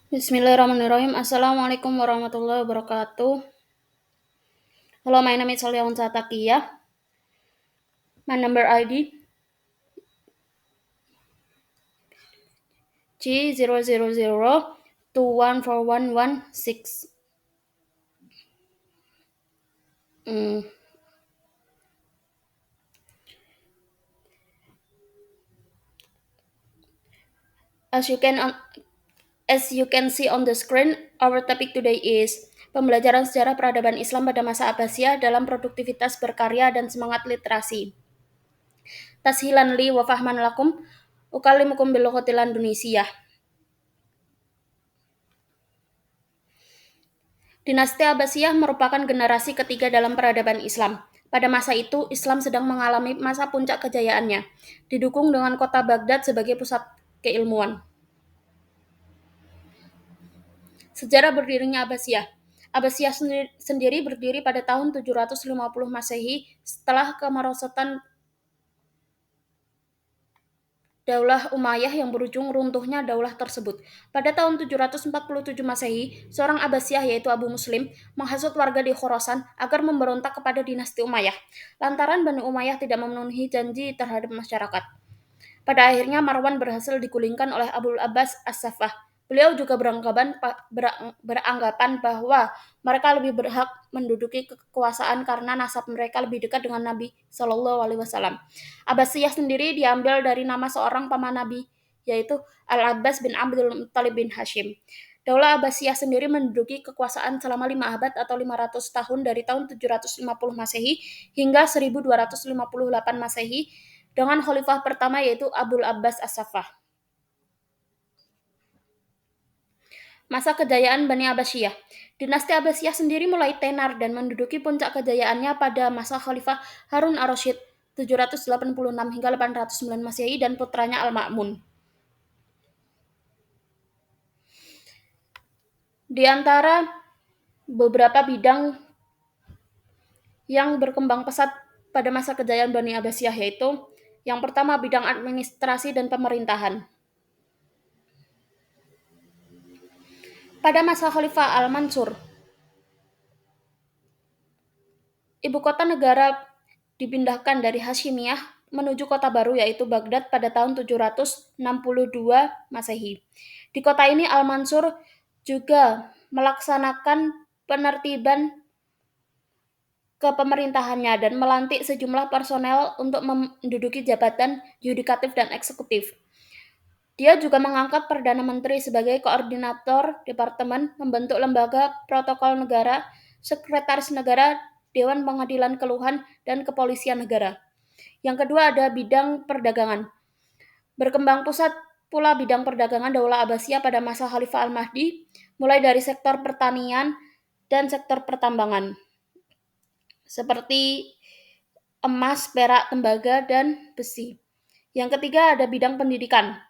Bismillahirrahmanirrahim. Assalamualaikum warahmatullahi wabarakatuh. Hello, my name is Soliaun Satakia. My number ID G0002141116. Mm, As you can see on the screen, our topic today is pembelajaran sejarah peradaban Islam pada masa Abbasiyah dalam produktivitas berkarya dan semangat literasi. Tashilan li wa fahman lakum, ukalimukum bilughatil Indonesia. Dinasti Abbasiyah merupakan generasi ketiga dalam peradaban Islam. Pada masa itu, Islam sedang mengalami masa puncak kejayaannya, didukung dengan kota Baghdad sebagai pusat keilmuan. Sejarah berdirinya Abbasiyah. Abbasiyah sendiri berdiri pada tahun 750 Masehi setelah kemerosotan Daulah Umayyah yang berujung runtuhnya daulah tersebut. Pada tahun 747 Masehi, seorang Abbasiyah yaitu Abu Muslim menghasut warga di Khorasan agar memberontak kepada dinasti Umayyah. Lantaran Bani Umayyah tidak memenuhi janji terhadap masyarakat. Pada akhirnya Marwan berhasil digulingkan oleh Abul Abbas As-Saffah. Beliau juga beranggapan bahwa mereka lebih berhak menduduki kekuasaan karena nasab mereka lebih dekat dengan Nabi Shallallahu Alaihi Wasallam. Abbasiyah sendiri diambil dari nama seorang paman Nabi, yaitu Al-Abbas bin Abdul Muttalib bin Hashim. Daulah Abbasiyah sendiri menduduki kekuasaan selama 5 abad atau 500 tahun dari tahun 750 Masehi hingga 1258 Masehi dengan khalifah pertama yaitu Abul Abbas As-Saffah. Masa kejayaan Bani Abbasiyah. Dinasti Abbasiyah sendiri mulai tenar dan menduduki puncak kejayaannya pada masa Khalifah Harun ar-Rasyid 786 hingga 809 Masehi dan putranya Al-Ma'mun. Di antara beberapa bidang yang berkembang pesat pada masa kejayaan Bani Abbasiyah yaitu yang pertama bidang administrasi dan pemerintahan. Pada masa Khalifah Al-Mansur, ibu kota negara dipindahkan dari Hashimiyah menuju kota baru yaitu Baghdad pada tahun 762 Masehi. Di kota ini Al-Mansur juga melaksanakan penertiban kepemerintahannya dan melantik sejumlah personel untuk menduduki jabatan yudikatif dan eksekutif. Dia juga mengangkat Perdana Menteri sebagai koordinator departemen, membentuk lembaga protokol negara, sekretaris negara, Dewan Pengadilan Keluhan, dan Kepolisian Negara. Yang kedua ada bidang perdagangan. Berkembang pusat pula bidang perdagangan Daulah Abbasiyah pada masa Khalifah Al-Mahdi, mulai dari sektor pertanian dan sektor pertambangan, seperti emas, perak, tembaga, dan besi. Yang ketiga ada bidang pendidikan.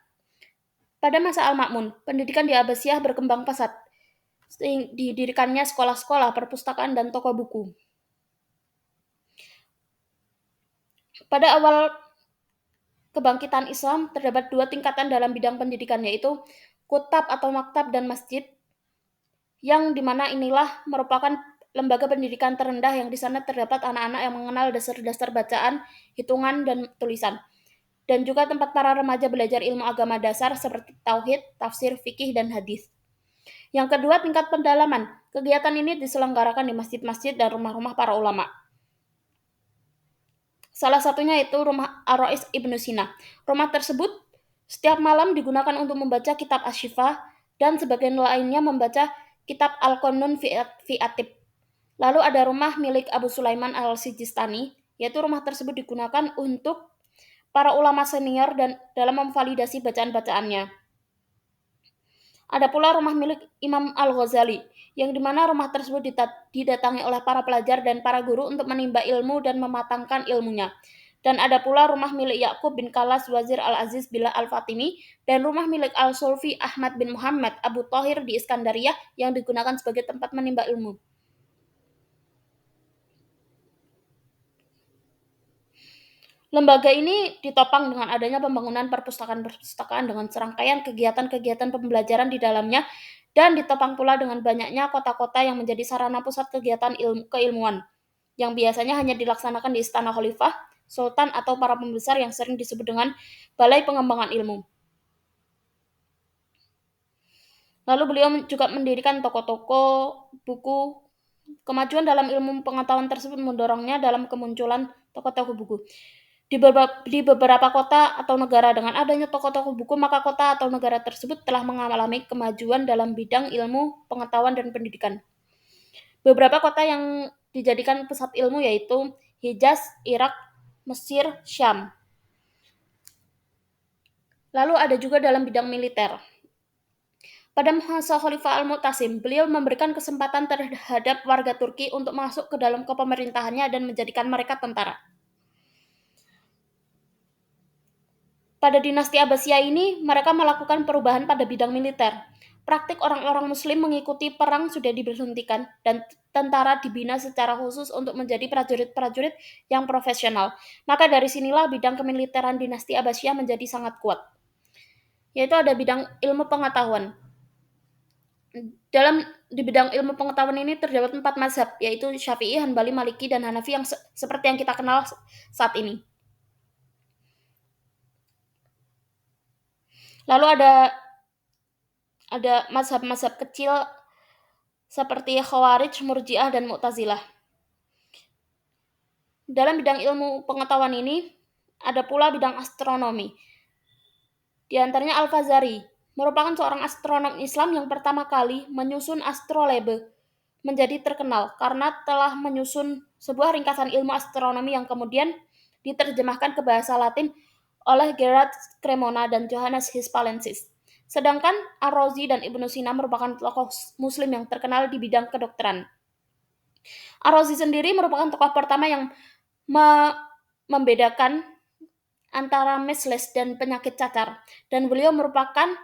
Pada masa Al-Ma'mun, pendidikan di Abbasiyah berkembang pesat. Didirikannya sekolah-sekolah, perpustakaan, dan toko buku. Pada awal kebangkitan Islam, terdapat dua tingkatan dalam bidang pendidikan, yaitu kutab atau maktab dan masjid, yang dimana inilah merupakan lembaga pendidikan terendah yang di sana terdapat anak-anak yang mengenal dasar-dasar bacaan, hitungan, dan tulisan. Dan juga tempat para remaja belajar ilmu agama dasar seperti tauhid, tafsir, fikih, dan hadis. Yang kedua, tingkat pendalaman. Kegiatan ini diselenggarakan di masjid-masjid dan rumah-rumah para ulama. Salah satunya itu rumah Ar-Rais Ibnu Sina. Rumah tersebut setiap malam digunakan untuk membaca kitab Asy-Syifa dan sebagian lainnya membaca kitab Al-Qanun fi Atib. Lalu ada rumah milik Abu Sulaiman Al-Sijistani, yaitu rumah tersebut digunakan untuk para ulama senior dan dalam memvalidasi bacaan-bacaannya. Ada pula rumah milik Imam Al-Ghazali, yang dimana rumah tersebut didatangi oleh para pelajar dan para guru untuk menimba ilmu dan mematangkan ilmunya. Dan ada pula rumah milik Yakub bin Kalas Wazir Al-Aziz Billah Al-Fatimi dan rumah milik Al-Sulfi Ahmad bin Muhammad Abu Thahir di Iskandariyah yang digunakan sebagai tempat menimba ilmu. Lembaga ini ditopang dengan adanya pembangunan perpustakaan-perpustakaan dengan serangkaian kegiatan-kegiatan pembelajaran di dalamnya Dan ditopang pula dengan banyaknya kota-kota yang menjadi sarana pusat kegiatan keilmuan, yang biasanya hanya dilaksanakan di istana khalifah, sultan, atau para pembesar yang sering disebut dengan balai pengembangan ilmu. Lalu beliau juga mendirikan toko-toko buku. Kemajuan dalam ilmu pengetahuan tersebut mendorongnya dalam kemunculan toko-toko buku. Di beberapa kota atau negara, dengan adanya toko-toko buku, maka kota atau negara tersebut telah mengalami kemajuan dalam bidang ilmu, pengetahuan, dan pendidikan. Beberapa kota yang dijadikan pusat ilmu yaitu Hijaz, Irak, Mesir, Syam. Lalu ada juga dalam bidang militer. Pada masa Khalifah Al-Mu'tasim, beliau memberikan kesempatan terhadap warga Turki untuk masuk ke dalam kepemerintahannya dan menjadikan mereka tentara. Pada dinasti Abbasiyah ini, mereka melakukan perubahan pada bidang militer. Praktik orang-orang muslim mengikuti perang sudah diberhentikan dan tentara dibina secara khusus untuk menjadi prajurit-prajurit yang profesional. Maka dari sinilah bidang kemiliteran dinasti Abbasiyah menjadi sangat kuat. Yaitu ada bidang ilmu pengetahuan. Di bidang ilmu pengetahuan ini terdapat 4 mazhab, yaitu Syafi'i, Hanbali, Maliki, dan Hanafi yang seperti yang kita kenal saat ini. Lalu ada mazhab-mazhab kecil seperti Khawarij, Murji'ah, dan Mu'tazilah. Dalam bidang ilmu pengetahuan ini, ada pula bidang astronomi. Di antaranya Al-Fazari, merupakan seorang astronom Islam yang pertama kali menyusun astrolabe, menjadi terkenal karena telah menyusun sebuah ringkasan ilmu astronomi yang kemudian diterjemahkan ke bahasa Latin oleh Gerard Cremona dan Johannes Hispalensis. Sedangkan Ar-Razi dan Ibnu Sina merupakan tokoh muslim yang terkenal di bidang kedokteran. Ar-Razi sendiri merupakan tokoh pertama yang membedakan antara measles dan penyakit cacar, dan beliau merupakan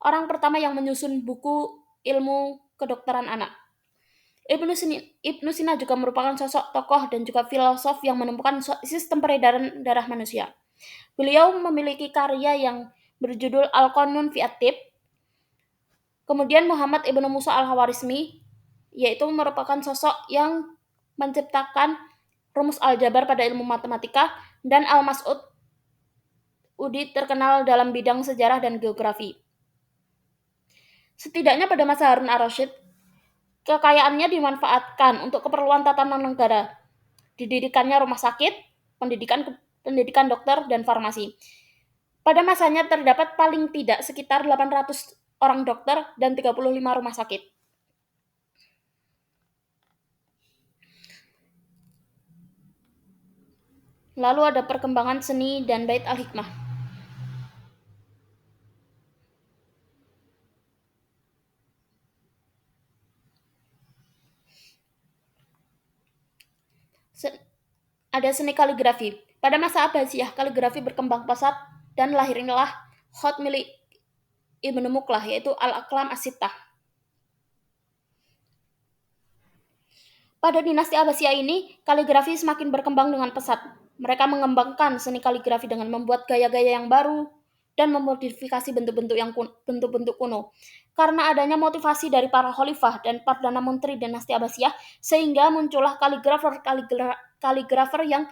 orang pertama yang menyusun buku ilmu kedokteran anak. Ibnu Sina juga merupakan sosok tokoh dan juga filosof yang menemukan sistem peredaran darah manusia. Beliau memiliki karya yang berjudul Al-Qanun fi At-Tibb. Kemudian Muhammad Ibnu Musa Al-Khawarizmi, yaitu merupakan sosok yang menciptakan rumus aljabar pada ilmu matematika, dan Al-Mas'ud Udi terkenal dalam bidang sejarah dan geografi. Setidaknya pada masa Harun ar-Rasyid, kekayaannya dimanfaatkan untuk keperluan tatanan negara. Didirikannya rumah sakit, pendidikan dokter, dan farmasi. Pada masanya terdapat paling tidak sekitar 800 orang dokter dan 35 rumah sakit. Lalu ada perkembangan seni dan Bait al-Hikmah. Ada seni kaligrafi. Pada masa Abbasiyah, kaligrafi berkembang pesat dan lahirlah khat milik Ibnu Muqlah, yaitu Al-Aqlam As-Sittah. Pada dinasti Abbasiyah ini, kaligrafi semakin berkembang dengan pesat. Mereka mengembangkan seni kaligrafi dengan membuat gaya-gaya yang baru dan memodifikasi bentuk-bentuk kuno. Karena adanya motivasi dari para khalifah dan perdana menteri dinasti Abbasiyah, sehingga muncullah kaligrafer yang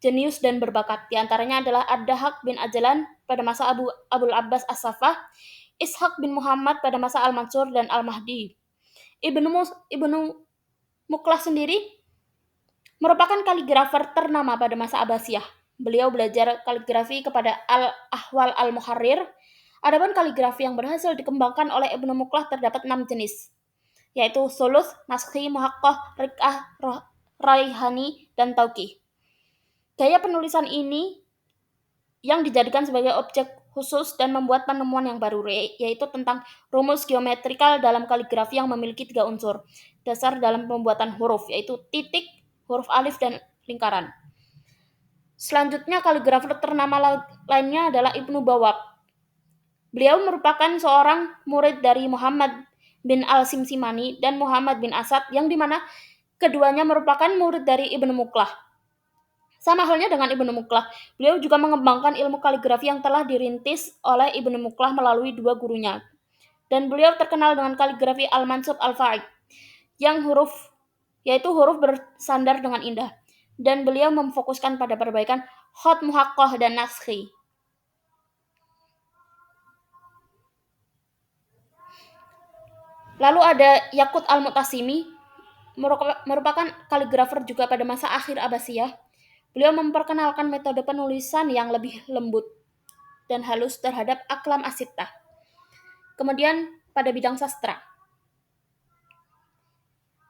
jenius dan berbakat. Di antaranya adalah Ad-Dahhak bin Ajlan pada masa Abul Abbas As-Saffah, Ishaq bin Muhammad pada masa Al-Mansur dan Al-Mahdi. Ibnu Muqlah sendiri merupakan kaligrafer ternama pada masa Abbasiyah. Beliau belajar kaligrafi kepada Al-Ahwal Al-Muharrir. Adapun kaligrafi yang berhasil dikembangkan oleh Ibnu Muqlah terdapat 6 jenis, yaitu Sulus, Naskhi, Muhaqqaq, Riq'ah, Raihani, dan Tauqih. Gaya penulisan ini yang dijadikan sebagai objek khusus dan membuat penemuan yang baru, yaitu tentang rumus geometrikal dalam kaligrafi yang memiliki 3 unsur dasar dalam pembuatan huruf, yaitu titik, huruf alif, dan lingkaran. Selanjutnya, kaligrafer ternama lainnya adalah Ibnu Bawab. Beliau merupakan seorang murid dari Muhammad bin Al-Simsimani dan Muhammad bin Asad, yang dimana keduanya merupakan murid dari Ibnu Muqlah. Sama halnya dengan Ibnu Muqlah, beliau juga mengembangkan ilmu kaligrafi yang telah dirintis oleh Ibnu Muqlah melalui 2 gurunya. dan beliau terkenal dengan kaligrafi Al-Mansub Al-Fa'id yang yaitu huruf bersandar dengan indah. Dan beliau memfokuskan pada perbaikan khot muhaqqaq dan naskhi. Lalu ada Yakut Al-Mu'tasimi, merupakan kaligrafer juga pada masa akhir Abbasiyah. Beliau memperkenalkan metode penulisan yang lebih lembut dan halus terhadap aklam asittah. Kemudian pada bidang sastra.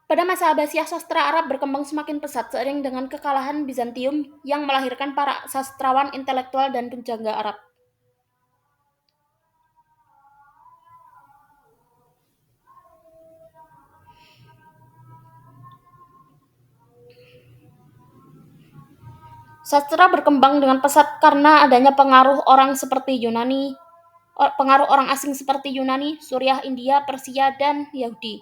Pada masa Abbasiyah, sastra Arab berkembang semakin pesat seiring dengan kekalahan Bizantium yang melahirkan para sastrawan intelektual dan penjaga Arab. Sastra berkembang dengan pesat karena adanya pengaruh orang asing seperti Yunani, Suriah, India, Persia, dan Yahudi.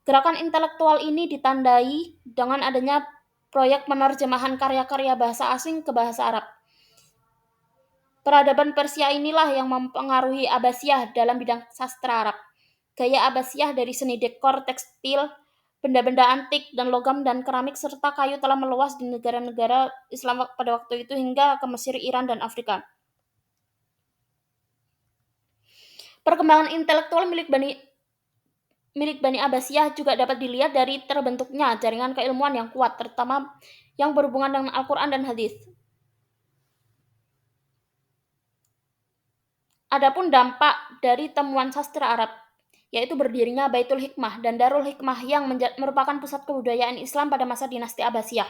Gerakan intelektual ini ditandai dengan adanya proyek penerjemahan karya-karya bahasa asing ke bahasa Arab. Peradaban Persia inilah yang mempengaruhi Abbasiyah dalam bidang sastra Arab. Gaya Abbasiyah dari seni dekor, tekstil, benda-benda antik, dan logam dan keramik serta kayu telah meluas di negara-negara Islam pada waktu itu hingga ke Mesir, Iran, dan Afrika. Perkembangan intelektual milik Bani Abbasiyah juga dapat dilihat dari terbentuknya jaringan keilmuan yang kuat, terutama yang berhubungan dengan Al-Quran dan Hadis. Adapun dampak dari temuan sastra Arab, yaitu berdirinya Baitul Hikmah dan Darul Hikmah yang merupakan pusat kebudayaan Islam pada masa dinasti Abbasiyah.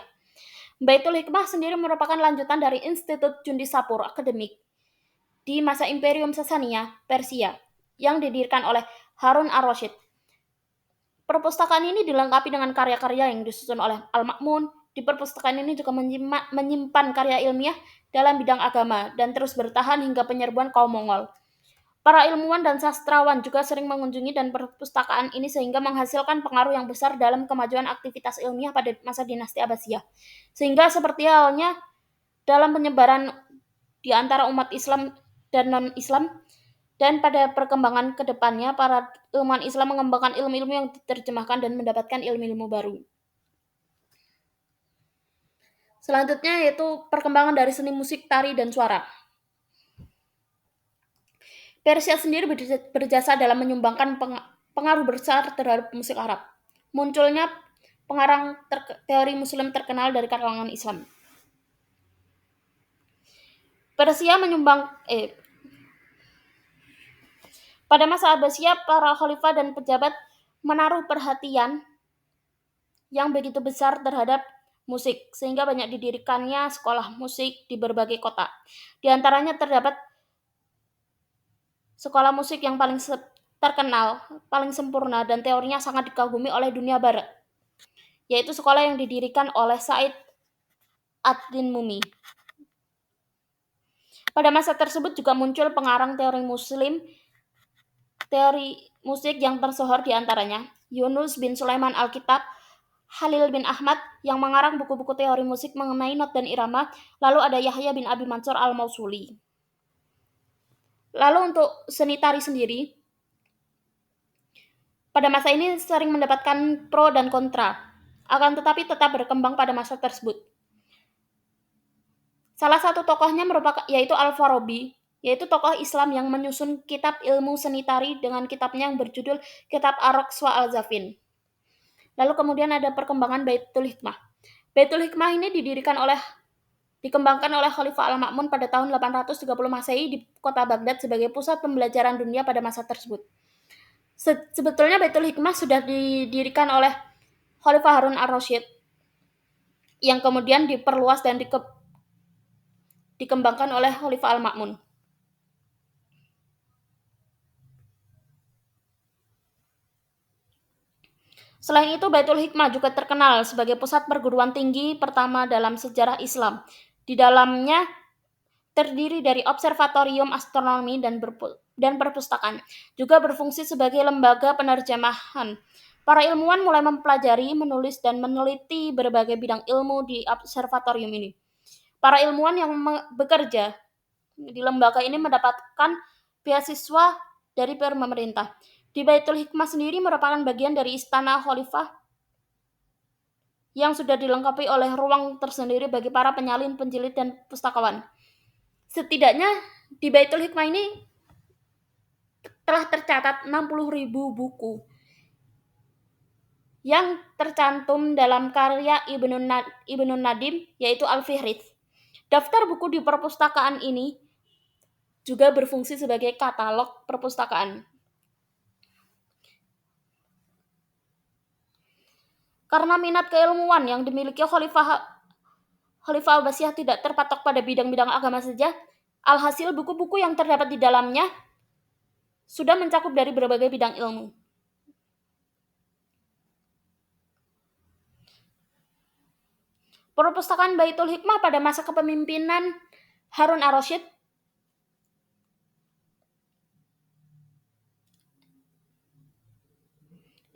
Baitul Hikmah sendiri merupakan lanjutan dari Institut Jundi Sapur Akademik di masa Imperium Sasania, Persia, yang didirikan oleh Harun ar-Rasyid. Perpustakaan ini dilengkapi dengan karya-karya yang disusun oleh Al-Ma'mun. Di perpustakaan ini juga menyimpan karya ilmiah dalam bidang agama dan terus bertahan hingga penyerbuan kaum Mongol. Para ilmuwan dan sastrawan juga sering mengunjungi dan perpustakaan ini sehingga menghasilkan pengaruh yang besar dalam kemajuan aktivitas ilmiah pada masa dinasti Abbasiyah. Sehingga seperti halnya dalam penyebaran di antara umat Islam dan non-Islam, dan pada perkembangan kedepannya, para ilmuwan Islam mengembangkan ilmu-ilmu yang diterjemahkan dan mendapatkan ilmu-ilmu baru. Selanjutnya yaitu perkembangan dari seni musik, tari, dan suara. Persia sendiri berjasa dalam menyumbangkan pengaruh besar terhadap musik Arab. Munculnya pengarang teori Muslim terkenal dari kalangan Islam. Persia pada masa Abbasiyah, para khalifah dan pejabat menaruh perhatian yang begitu besar terhadap musik, sehingga banyak didirikannya sekolah musik di berbagai kota. Di antaranya terdapat sekolah musik yang paling terkenal, paling sempurna, dan teorinya sangat dikagumi oleh dunia barat, yaitu sekolah yang didirikan oleh Said ad-Din Mumi. Pada masa tersebut juga muncul pengarang teori musik yang tersohor di antaranya Yunus bin Sulaiman Al-Kitab, Halil bin Ahmad yang mengarang buku-buku teori musik mengenai not dan irama, lalu ada Yahya bin Abi Mansur Al-Mausuli. Lalu untuk seni tari sendiri, pada masa ini sering mendapatkan pro dan kontra, akan tetapi tetap berkembang pada masa tersebut. Salah satu tokohnya yaitu Al-Farabi, yaitu tokoh Islam yang menyusun kitab ilmu seni tari dengan kitabnya yang berjudul Kitab Ar-Raqs wa Al-Zafin. Lalu kemudian ada perkembangan Baitul Hikmah. Baitul Hikmah ini dikembangkan oleh Khalifah Al-Ma'mun pada tahun 830 Masehi di kota Baghdad sebagai pusat pembelajaran dunia pada masa tersebut. Sebetulnya Baitul Hikmah sudah didirikan oleh Khalifah Harun ar-Rasyid yang kemudian diperluas dan dikembangkan oleh Khalifah Al-Ma'mun. Selain itu, Baitul Hikmah juga terkenal sebagai pusat perguruan tinggi pertama dalam sejarah Islam. Di dalamnya terdiri dari observatorium astronomi dan perpustakaan. Juga berfungsi sebagai lembaga penerjemahan. Para ilmuwan mulai mempelajari, menulis, dan meneliti berbagai bidang ilmu di observatorium ini. Para ilmuwan yang bekerja di lembaga ini mendapatkan beasiswa dari pemerintah. Di Baitul Hikmah sendiri merupakan bagian dari istana khalifah yang sudah dilengkapi oleh ruang tersendiri bagi para penyalin, penjilid, dan pustakawan. Setidaknya di Baitul Hikmah ini telah tercatat 60.000 buku yang tercantum dalam karya Ibnu Nadim, yaitu Al-Fihris. Daftar buku di perpustakaan ini juga berfungsi sebagai katalog perpustakaan. Karena minat keilmuan yang dimiliki Khalifah Abbasiyah tidak terpatok pada bidang-bidang agama saja, alhasil buku-buku yang terdapat di dalamnya sudah mencakup dari berbagai bidang ilmu. Perpustakaan Baitul Hikmah pada masa kepemimpinan Harun ar-Rasyid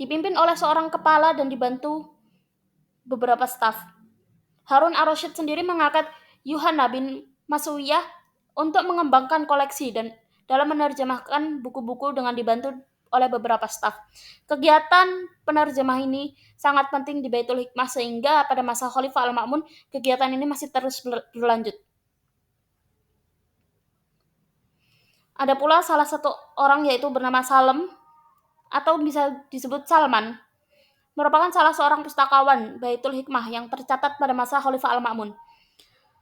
dipimpin oleh seorang kepala dan dibantu beberapa staf. Harun ar-Rasyid sendiri mengangkat Yuhanna bin Masuyah untuk mengembangkan koleksi dan dalam menerjemahkan buku-buku dengan dibantu oleh beberapa staf. Kegiatan penerjemah ini sangat penting di Baitul Hikmah sehingga pada masa Khalifah Al-Ma'mun kegiatan ini masih terus berlanjut. Ada pula salah satu orang yaitu bernama Salem atau bisa disebut Salman, merupakan salah seorang pustakawan Baitul Hikmah yang tercatat pada masa Khalifah Al-Ma'mun.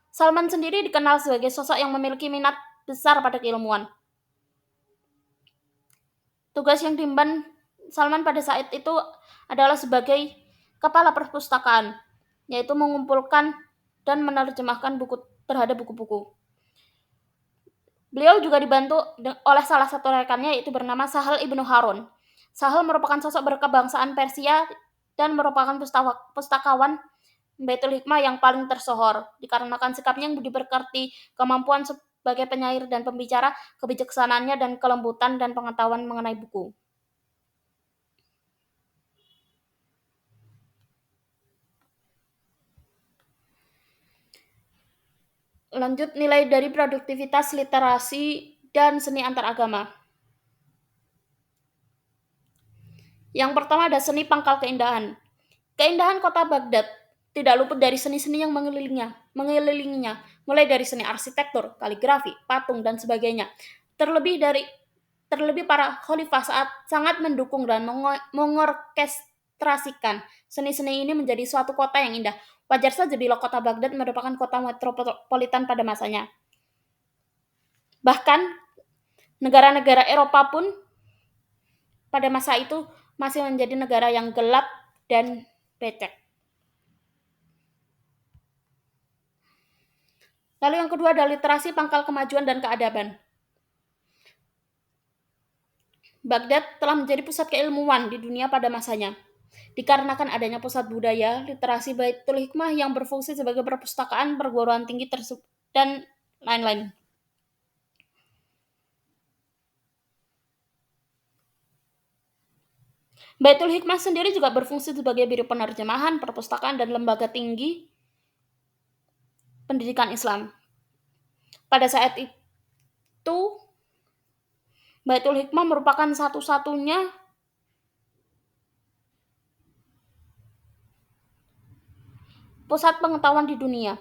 Salman sendiri dikenal sebagai sosok yang memiliki minat besar pada keilmuan. Tugas yang diemban Salman pada saat itu adalah sebagai kepala perpustakaan, yaitu mengumpulkan dan menerjemahkan buku terhadap buku-buku. Beliau juga dibantu oleh salah satu rekannya yaitu bernama Sahal ibnu Harun. Sahal merupakan sosok berkebangsaan Persia dan merupakan pustakawan Baitul Hikmah yang paling tersohor dikarenakan sikapnya yang budi pekerti, kemampuan sebagai penyair dan pembicara, kebijaksanaannya dan kelembutan dan pengetahuan mengenai buku. Lanjut, nilai dari produktivitas literasi dan seni antaragama. Yang pertama ada seni pangkal keindahan. Keindahan kota Baghdad tidak luput dari seni-seni yang mengelilinginya, mulai dari seni arsitektur, kaligrafi, patung, dan sebagainya. Terlebih para khalifah saat sangat mendukung dan mengorkestrasikan seni-seni ini menjadi suatu kota yang indah. Wajar saja bila kota Baghdad merupakan kota metropolitan pada masanya. Bahkan negara-negara Eropa pun pada masa itu masih menjadi negara yang gelap dan becek. Lalu yang kedua adalah literasi, pangkal kemajuan, dan keadaban. Baghdad telah menjadi pusat keilmuan di dunia pada masanya. Dikarenakan adanya pusat budaya, literasi Baitul Hikmah yang berfungsi sebagai perpustakaan perguruan tinggi tersebut, dan lain-lain. Baitul Hikmah sendiri juga berfungsi sebagai biro penerjemahan, perpustakaan, dan lembaga tinggi pendidikan Islam. Pada saat itu, Baitul Hikmah merupakan satu-satunya pusat pengetahuan di dunia,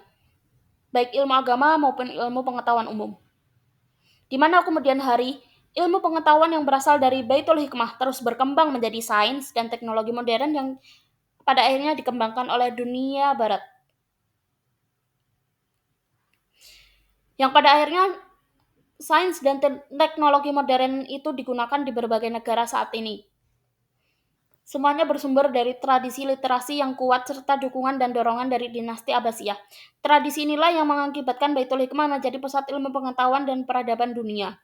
baik ilmu agama maupun ilmu pengetahuan umum. Di mana kemudian hari, ilmu pengetahuan yang berasal dari Baitul Hikmah terus berkembang menjadi sains dan teknologi modern yang pada akhirnya dikembangkan oleh dunia barat. Yang pada akhirnya sains dan teknologi modern itu digunakan di berbagai negara saat ini. Semuanya bersumber dari tradisi literasi yang kuat serta dukungan dan dorongan dari dinasti Abbasiyah. Tradisi inilah yang mengakibatkan Baitul Hikmah menjadi pusat ilmu pengetahuan dan peradaban dunia.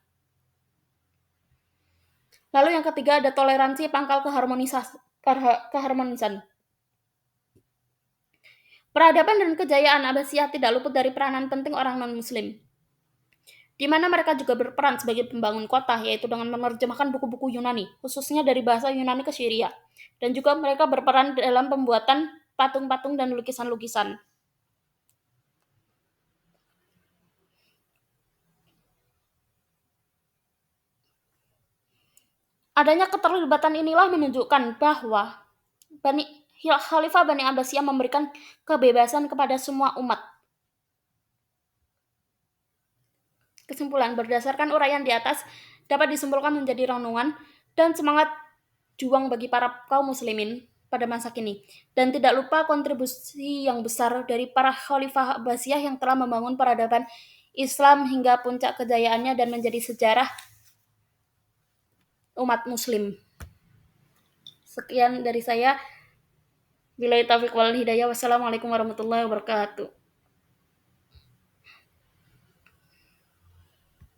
Lalu yang ketiga ada toleransi, pangkal keharmonisan. Peradaban dan kejayaan Abbasiyah tidak luput dari peranan penting orang non-muslim, di mana mereka juga berperan sebagai pembangun kota, yaitu dengan menerjemahkan buku-buku Yunani, khususnya dari bahasa Yunani ke Syria. Dan juga mereka berperan dalam pembuatan patung-patung dan lukisan-lukisan. Adanya keterlibatan inilah menunjukkan bahwa Khalifah Bani Abbasiyah memberikan kebebasan kepada semua umat. Kesimpulan, berdasarkan uraian di atas, dapat disimpulkan menjadi renungan dan semangat juang bagi para kaum muslimin pada masa kini. Dan tidak lupa kontribusi yang besar dari para Khalifah Abbasiyah yang telah membangun peradaban Islam hingga puncak kejayaannya dan menjadi sejarah umat muslim. Sekian dari saya. Billahi taufiq wal hidayah. Wassalamualaikum warahmatullahi wabarakatuh.